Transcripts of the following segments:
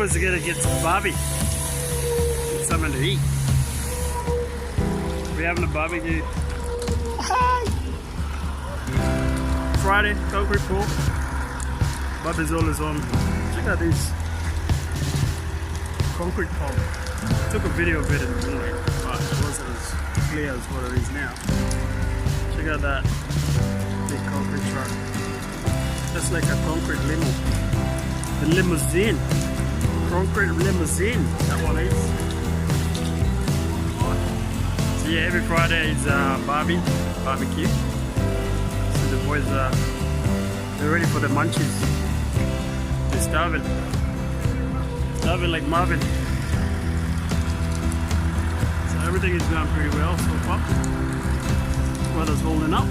boys are gonna get some Barbie. Get something to eat. We're having a barbecue. Friday, concrete pool. Barbie's all is on. Check out this concrete pole. Took a video of it in the morning, but it wasn't as clear as what it is now. Check out that big concrete truck. That's like a concrete limo. The limousine. Concrete limousine, that one is. So yeah, every Friday is barbecue. So the boys they're ready for the munchies. They're starving. Starving like Marvin. So everything is going pretty well so far. Weather's holding up.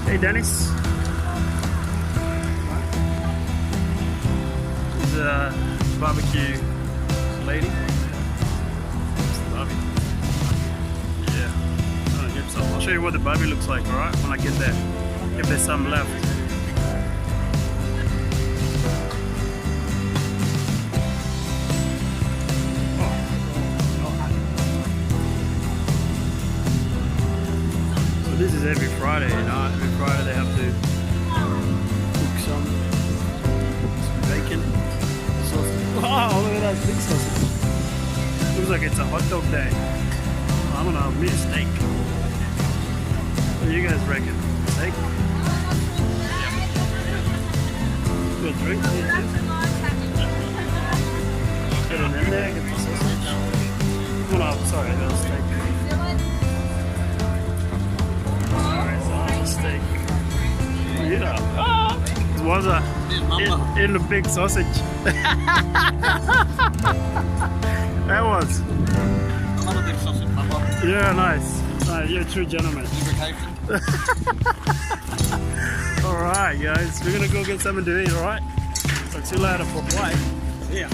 Hey Dennis. Barbecue lady. Barbie. Yeah. I'll show you what the Barbie looks like, alright, when I get there. If there's some left. So this is every Friday, you know. Every Friday they have to cook some bacon. Wow, look at that big sausage. Looks like it's a hot dog day. I don't know, maybe a steak. What do you guys reckon? Steak? Good drink? Get it in there, get the sausage. Oh no, sorry, that was steak. Alright, so that's a steak. Yeah. Ah! Was in the big sausage. That was. Another big sausage, Mama. Yeah, nice. You're a true gentleman. Alright, guys. We're gonna go get something to eat, alright? Talk to you later for play. Yeah.